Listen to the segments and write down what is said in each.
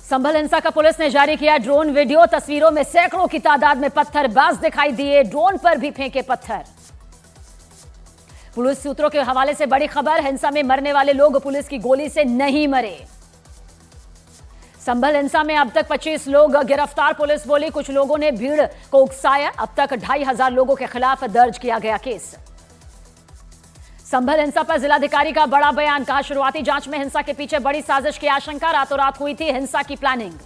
संभल हिंसा का पुलिस ने जारी किया ड्रोन वीडियो। तस्वीरों में सैकड़ों की तादाद में पत्थरबाज दिखाई दिए, ड्रोन पर भी फेंके पत्थर। पुलिस सूत्रों के हवाले से बड़ी खबर, हिंसा में मरने वाले लोग पुलिस की गोली से नहीं मरे। संभल हिंसा में अब तक 25 लोग गिरफ्तार, पुलिस बोली कुछ लोगों ने भीड़ को उकसाया। अब तक 2500 लोगों के खिलाफ दर्ज किया गया केस। संभल हिंसा पर जिलाधिकारी का बड़ा बयान, कहा शुरुआती जांच में हिंसा के पीछे बड़ी साजिश की आशंका, रातों रात हुई थी हिंसा की प्लानिंग।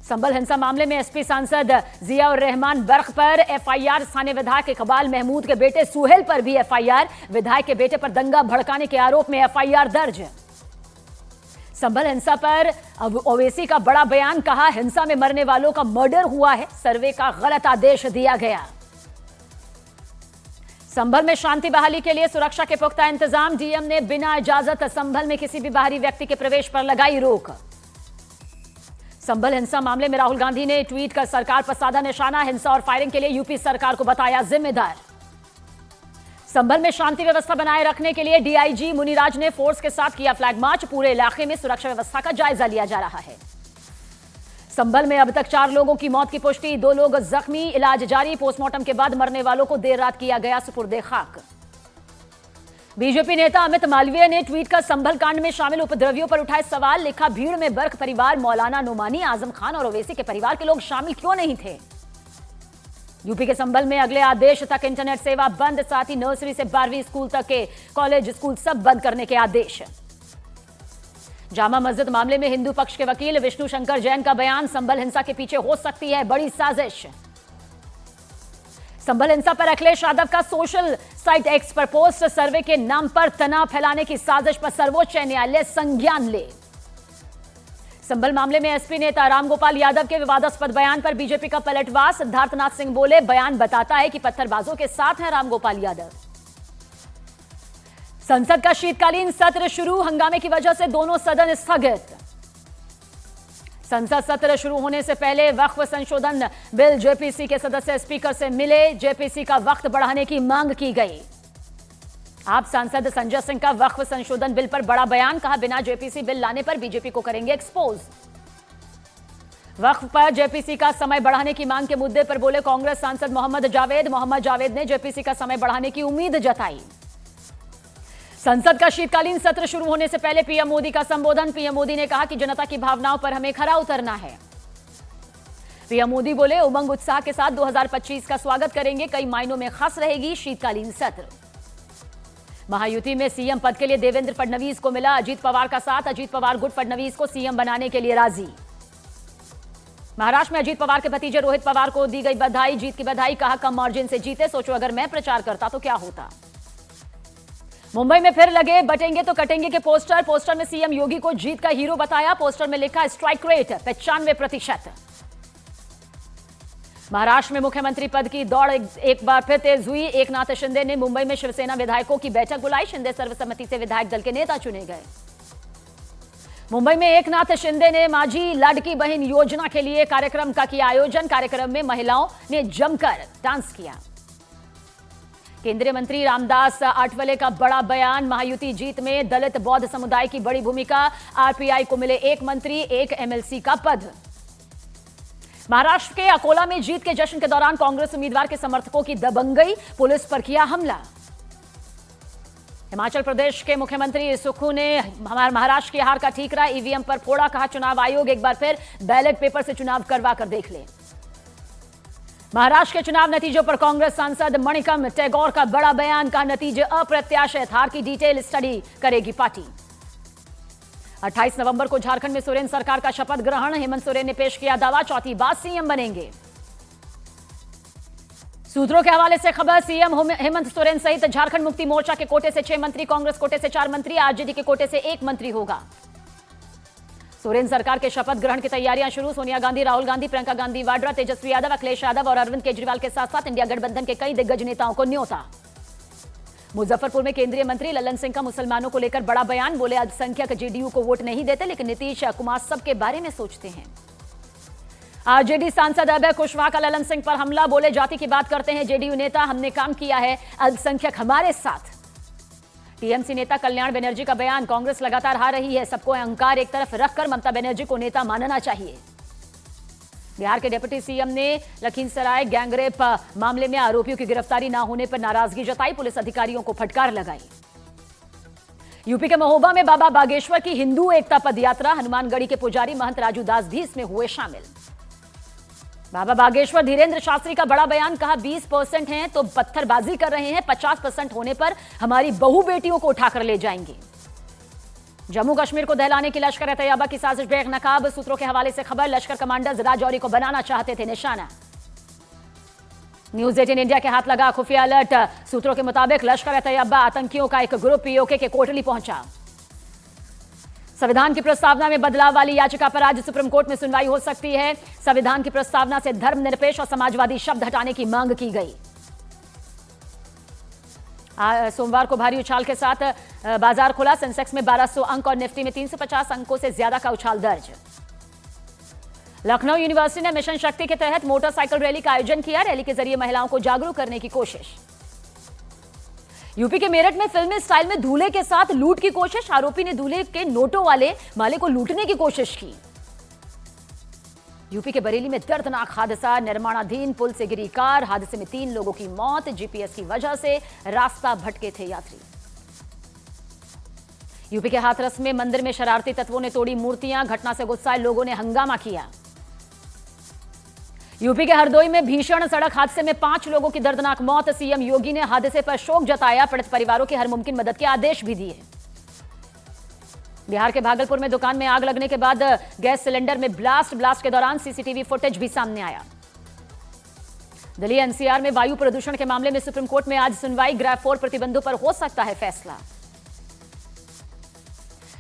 संभल हिंसा मामले में एसपी सांसद जियाउर रहमान बर्क पर एफआईआर, स्थानीय विधायक इकबाल महमूद के बेटे सुहेल पर भी एफआईआर, विधायक के बेटे पर दंगा भड़काने के आरोप में एफआईआर दर्ज। संभल हिंसा पर ओवैसी का बड़ा बयान, कहा हिंसा में मरने वालों का मर्डर हुआ है, सर्वे का गलत आदेश दिया गया। संभल में शांति बहाली के लिए सुरक्षा के पुख्ता इंतजाम, डीएम ने बिना इजाजत संभल में किसी भी बाहरी व्यक्ति के प्रवेश पर लगाई रोक। संभल हिंसा मामले में राहुल गांधी ने ट्वीट कर सरकार पर साधा निशाना, हिंसा और फायरिंग के लिए यूपी सरकार को बताया जिम्मेदार। संभल में शांति व्यवस्था बनाए रखने के लिए डीआईजी मुनिराज ने फोर्स के साथ किया फ्लैग मार्च, पूरे इलाके में सुरक्षा व्यवस्था का जायजा लिया जा रहा है। संभल में अब तक 4 लोगों की मौत की पुष्टि, 2 लोग जख्मी, इलाज जारी। पोस्टमार्टम के बाद मरने वालों को देर रात किया गया सुपुर्दे खाक। बीजेपी नेता अमित मालवीय ने ट्वीट कर संभल कांड में शामिल उपद्रवियों पर उठाए सवाल, लिखा भीड़ में बर्क परिवार, मौलाना नोमानी, आजम खान और ओवैसी के परिवार के लोग शामिल क्यों नहीं थे। यूपी के संभल में अगले आदेश तक इंटरनेट सेवा बंद, साथ ही नर्सरी से 12वीं स्कूल तक के कॉलेज स्कूल सब बंद करने के आदेश। जामा मस्जिद मामले में हिंदू पक्ष के वकील विष्णु शंकर जैन का बयान, संभल हिंसा के पीछे हो सकती है बड़ी साजिश। संभल हिंसा पर अखिलेश यादव का सोशल साइट एक्स पर पोस्ट, सर्वे के नाम पर तनाव फैलाने की साजिश पर सर्वोच्च न्यायालय संज्ञान ले। संभल मामले में एसपी नेता रामगोपाल यादव के विवादास्पद बयान पर बीजेपी का पलटवार, सिद्धार्थनाथ सिंह बोले बयान बताता है कि पत्थरबाजों के साथ हैं रामगोपाल यादव। संसद का शीतकालीन सत्र शुरू, हंगामे की वजह से दोनों सदन स्थगित। संसद सत्र शुरू होने से पहले वक्फ संशोधन बिल जेपीसी के सदस्य स्पीकर से मिले, जेपीसी का वक्त बढ़ाने की मांग की गई। आप सांसद संजय सिंह का वक्फ संशोधन बिल पर बड़ा बयान, कहा बिना जेपीसी बिल लाने पर बीजेपी को करेंगे एक्सपोज। वक्फ पर जेपीसी का समय बढ़ाने की मांग के मुद्दे पर बोले कांग्रेस सांसद मोहम्मद जावेद ने जेपीसी का समय बढ़ाने की उम्मीद जताई। संसद का शीतकालीन सत्र शुरू होने से पहले पीएम मोदी का संबोधन, पीएम मोदी ने कहा कि जनता की भावनाओं पर हमें खरा उतरना है। पीएम मोदी बोले उमंग उत्साह के साथ 2025 का स्वागत करेंगे, कई मायनों में खास रहेगी शीतकालीन सत्र। महायुति में सीएम पद के लिए देवेंद्र फडणवीस को मिला अजीत पवार का साथ, अजीत पवार गुट फडणवीस को सीएम बनाने के लिए राजी। महाराष्ट्र में अजीत पवार के भतीजे रोहित पवार को दी गई बधाई, जीत की बधाई, कहा कम मार्जिन से जीते, सोचो अगर मैं प्रचार करता तो क्या होता। मुंबई में फिर लगे बटेंगे तो कटेंगे के पोस्टर में सीएम योगी को जीत का हीरो बताया, पोस्टर में लिखा स्ट्राइक रेट 95%। महाराष्ट्र में मुख्यमंत्री पद की दौड़ एक बार फिर तेज हुई, एकनाथ शिंदे ने मुंबई में शिवसेना विधायकों की बैठक बुलाई, शिंदे सर्वसम्मति से विधायक दल के नेता चुने गए। मुंबई में एकनाथ शिंदे ने माझी लाडकी बहन योजना के लिए कार्यक्रम का किया आयोजन, कार्यक्रम में महिलाओं ने जमकर डांस किया। केंद्रीय मंत्री रामदास आठवले का बड़ा बयान, महायुति जीत में दलित बौद्ध समुदाय की बड़ी भूमिका, आरपीआई को मिले 1 मंत्री 1 एमएलसी का पद। महाराष्ट्र के अकोला में जीत के जश्न के दौरान कांग्रेस उम्मीदवार के समर्थकों की दबंगई, पुलिस पर किया हमला। हिमाचल प्रदेश के मुख्यमंत्री सुक्खू ने महाराष्ट्र की हार का ठीकरा ईवीएम पर फोड़ा, कहा चुनाव आयोग एक बार फिर बैलेट पेपर से चुनाव करवा कर देख ले। महाराष्ट्र के चुनाव नतीजों पर कांग्रेस सांसद मणिकम टैगोर का बड़ा बयान, का नतीजे अप्रत्याशित, हार की डिटेल स्टडी करेगी पार्टी। 28 नवंबर को झारखंड में सोरेन सरकार का शपथ ग्रहण, हेमंत सोरेन ने पेश किया दावा, चौथी बार सीएम बनेंगे। सूत्रों के हवाले से खबर, सीएम हेमंत सोरेन सहित झारखंड मुक्ति मोर्चा के कोटे से 6 मंत्री, कांग्रेस कोटे से 4 मंत्री, आरजेडी के कोटे से 1 मंत्री होगा। सोरेन सरकार के शपथ ग्रहण की तैयारियां शुरू, सोनिया गांधी, राहुल गांधी, प्रियंका गांधी वाड्रा, तेजस्वी यादव, अखिलेश यादव और अरविंद केजरीवाल के साथ साथ इंडिया गठबंधन के कई दिग्गज नेताओं को न्योता। मुजफ्फरपुर में केंद्रीय मंत्री ललन सिंह का मुसलमानों को लेकर बड़ा बयान, बोले अल्पसंख्यक जेडीयू को वोट नहीं देते, लेकिन नीतीश कुमार सबके बारे में सोचते हैं। आरजेडी सांसद अभय कुशवाहा का ललन सिंह पर हमला, बोले जाति की बात करते हैं जेडीयू नेता, हमने काम किया है, अल्पसंख्यक हमारे साथ। टीएमसी नेता कल्याण बनर्जी का बयान, कांग्रेस लगातार हार रही है, सबको अहंकार एक तरफ रखकर ममता बनर्जी को नेता मानना चाहिए। बिहार के डिप्टी सीएम ने लखीसराय गैंगरेप मामले में आरोपियों की गिरफ्तारी न होने पर नाराजगी जताई, पुलिस अधिकारियों को फटकार लगाई। यूपी के महोबा में बाबा बागेश्वर की हिंदू एकता पदयात्रा, हनुमानगढ़ी के पुजारी महंत राजू दास भी इसमें हुए शामिल। बाबा बागेश्वर धीरेन्द्र शास्त्री का बड़ा बयान, कहा 20% हैं तो पत्थरबाजी कर रहे हैं, 50% होने पर हमारी बहू बेटियों को उठाकर ले जाएंगे। जम्मू कश्मीर को दहलाने की लश्कर तैयबा की साजिश बेनकाब, सूत्रों के हवाले से खबर, लश्कर कमांडर्स राजौरी को बनाना चाहते थे निशाना। न्यूज 18 इंडिया के हाथ लगा खुफिया अलर्ट, सूत्रों के मुताबिक लश्कर तैयबा आतंकियों का एक ग्रुप पीओके के कोटली पहुंचा। संविधान की प्रस्तावना में बदलाव वाली याचिका पर आज सुप्रीम कोर्ट में सुनवाई हो सकती है। संविधान की प्रस्तावना से धर्मनिरपेक्ष और समाजवादी शब्द हटाने की मांग की गई। सोमवार को भारी उछाल के साथ बाजार खुला, सेंसेक्स में 1200 अंक और निफ्टी में 350 अंकों से ज्यादा का उछाल दर्ज। लखनऊ यूनिवर्सिटी ने मिशन शक्ति के तहत मोटरसाइकिल रैली का आयोजन किया, रैली के जरिए महिलाओं को जागरूक करने की कोशिश। यूपी के मेरठ में फिल्मी स्टाइल में दूल्हे के साथ लूट की कोशिश, आरोपी ने दूल्हे के नोटों वाले माले को लूटने की कोशिश की। यूपी के बरेली में दर्दनाक हादसा, निर्माणाधीन पुल से गिरी कार, हादसे में 3 लोगों की मौत, जीपीएस की वजह से रास्ता भटके थे यात्री। यूपी के हाथरस में मंदिर में शरारती तत्वों ने तोड़ी मूर्तियां, घटना से गुस्साए लोगों ने हंगामा किया। यूपी के हरदोई में भीषण सड़क हादसे में 5 लोगों की दर्दनाक मौत, सीएम योगी ने हादसे पर शोक जताया, पीड़ित परिवारों की हर मुमकिन मदद के आदेश भी दिए। बिहार के भागलपुर में दुकान में आग लगने के बाद गैस सिलेंडर में ब्लास्ट के दौरान सीसीटीवी फुटेज भी सामने आया। दिल्ली एनसीआर में वायु प्रदूषण के मामले में सुप्रीम कोर्ट में आज सुनवाई, ग्रेड 4 प्रतिबंधों पर हो सकता है फैसला।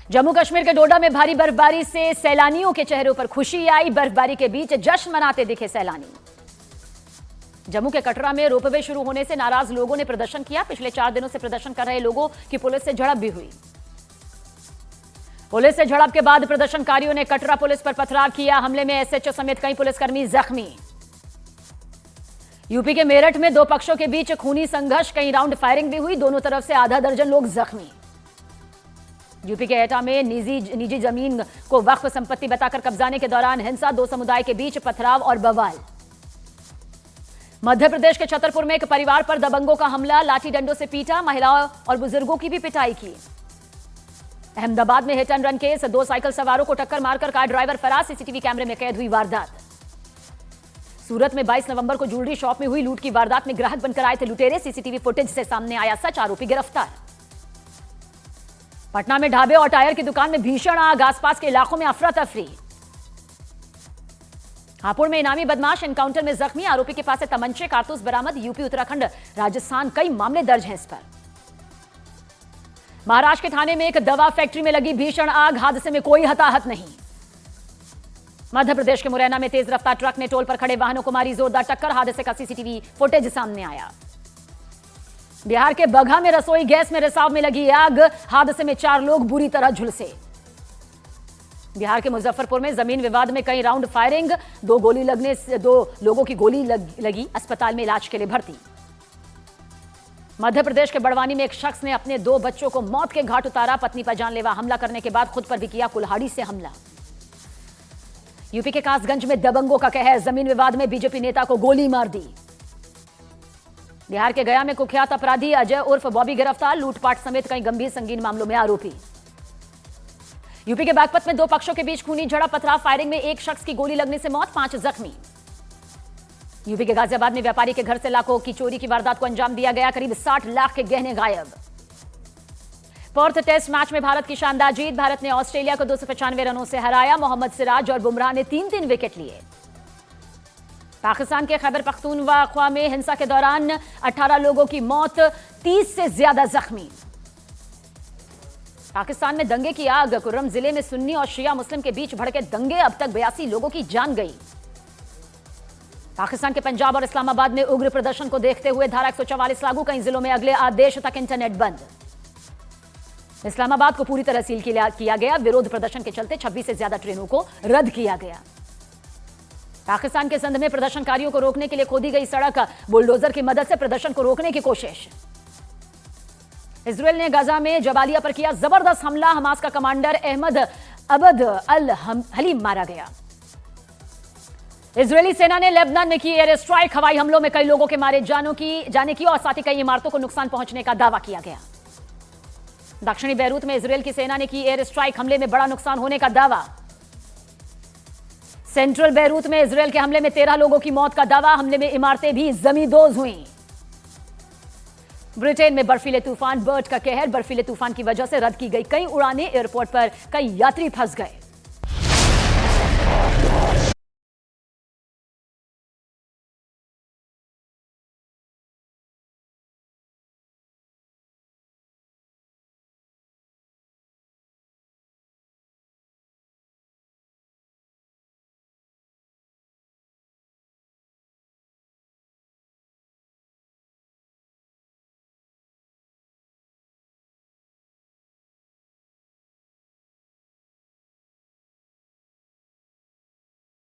जम्मू कश्मीर के डोडा में भारी बर्फबारी से सैलानियों के चेहरों पर खुशी आई, बर्फबारी के बीच जश्न मनाते दिखे सैलानी। जम्मू के कटरा में रोपवे शुरू होने से नाराज लोगों ने प्रदर्शन किया, पिछले 4 दिनों से प्रदर्शन कर रहे लोगों की पुलिस से झड़प भी हुई। पुलिस से झड़प के बाद प्रदर्शनकारियों ने कटरा पुलिस पर पथराव किया, हमले में एसएचओ समेत कई पुलिसकर्मी जख्मी। यूपी के मेरठ में 2 पक्षों के बीच खूनी संघर्ष, कई राउंड फायरिंग भी हुई, दोनों तरफ से आधा दर्जन लोग जख्मी। यूपी के एटा में निजी जमीन को वक्फ संपत्ति बताकर कब्जाने के दौरान हिंसा, 2 समुदाय के बीच पथराव और बवाल। मध्य प्रदेश के छतरपुर में एक परिवार पर दबंगों का हमला, लाठी डंडों से पीटा, महिलाओं और बुजुर्गों की भी पिटाई की। अहमदाबाद में hit and run case, 2 cycle सवारों को टक्कर मारकर कार ड्राइवर फरार, सीसीटीवी कैमरे में कैद हुई वारदात। सूरत में 22 नवंबर को ज्वेलरी शॉप में हुई लूट की वारदात में ग्राहक बनकर आए थे लुटेरे, सीसीटीवी फुटेज से सामने आया सच, आरोपी गिरफ्तार। पटना में ढाबे और टायर की दुकान में भीषण आग, आसपास के इलाकों में अफरा तफरी। हापुड़ में इनामी बदमाश एनकाउंटर में जख्मी, आरोपी के पास से तमंचे कारतूस बरामद, यूपी उत्तराखंड राजस्थान कई मामले दर्ज हैं इस पर। महाराष्ट्र के थाने में एक दवा फैक्ट्री में लगी भीषण आग, हादसे में कोई हताहत नहीं। मध्य प्रदेश के मुरैना में तेज रफ्तार ट्रक ने टोल पर खड़े वाहनों को मारी जोरदार टक्कर, हादसे का सीसीटीवी फुटेज सामने आया। बिहार के बगहा में रसोई गैस में रिसाव में लगी आग, हादसे में 4 लोग बुरी तरह झुलसे। बिहार के मुजफ्फरपुर में जमीन विवाद में कई राउंड फायरिंग, 2 गोली लगने से 2 लोगों की गोली लगी, अस्पताल में इलाज के लिए भर्ती। मध्य प्रदेश के बड़वानी में एक शख्स ने अपने 2 बच्चों को मौत के घाट उतारा, पत्नी पर जानलेवा हमला करने के बाद खुद पर भी किया कुल्हाड़ी से हमला। यूपी के कासगंज में दबंगों का कहर, जमीन विवाद में बीजेपी नेता को गोली मार दी। बिहार के गया में कुख्यात अपराधी अजय उर्फ बॉबी गिरफ्तार, लूटपाट समेत कई गंभीर संगीन मामलों में आरोपी। यूपी के बागपत में 2 पक्षों के बीच खूनी झड़प, पथराव, फायरिंग में एक शख्स की गोली लगने से मौत, 5 जख्मी। यूपी के गाजियाबाद में व्यापारी के घर से लाखों की चोरी की वारदात को अंजाम दिया गया, करीब 60 लाख के गहने गायब। पर्थ टेस्ट मैच में भारत की शानदार जीत, भारत ने ऑस्ट्रेलिया को 295 रनों से हराया, मोहम्मद सिराज और बुमराह ने 3-3 विकेट लिए। पाकिस्तान के खैबर पख्तूनख्वा में हिंसा के दौरान 18 लोगों की मौत, 30 से ज्यादा जख्मी। पाकिस्तान में दंगे की आग, कुर्रम जिले में सुन्नी और शिया मुस्लिम के बीच भड़के दंगे, अब तक 82 लोगों की जान गई। पाकिस्तान के पंजाब और इस्लामाबाद में उग्र प्रदर्शन को देखते हुए धारा 144 लागू, कई जिलों में अगले आदेश तक इंटरनेट बंद। इस्लामाबाद को पूरी तरह सील किया गया, विरोध प्रदर्शन के चलते 26 से ज्यादा ट्रेनों को रद्द किया गया। पाकिस्तान के संध में प्रदर्शनकारियों को रोकने के लिए खोदी गई सड़क, बुलडोजर की मदद से प्रदर्शन को रोकने की कोशिश। इजरायल ने गाजा में जबालिया पर किया जबरदस्त हमला। हमास का कमांडर अहमद अबद अल हलीम मारा गया। इजरायली सेना ने लेबनान में की एयर स्ट्राइक। हवाई हमलों में कई लोगों के मारे जाने की और साथ ही कई इमारतों को नुकसान पहुंचने का दावा किया गया। दक्षिणी बैरूत में इजरायल की सेना ने की एयर स्ट्राइक। हमले में बड़ा नुकसान होने का दावा। सेंट्रल बैरूत में इजरायल के हमले में 13 लोगों की मौत का दावा। हमले में इमारतें भी जमींदोज हुई। ब्रिटेन में बर्फीले तूफान बर्ट का कहर। बर्फीले तूफान की वजह से रद्द की गई कई उड़ानें। एयरपोर्ट पर कई यात्री फंस गए।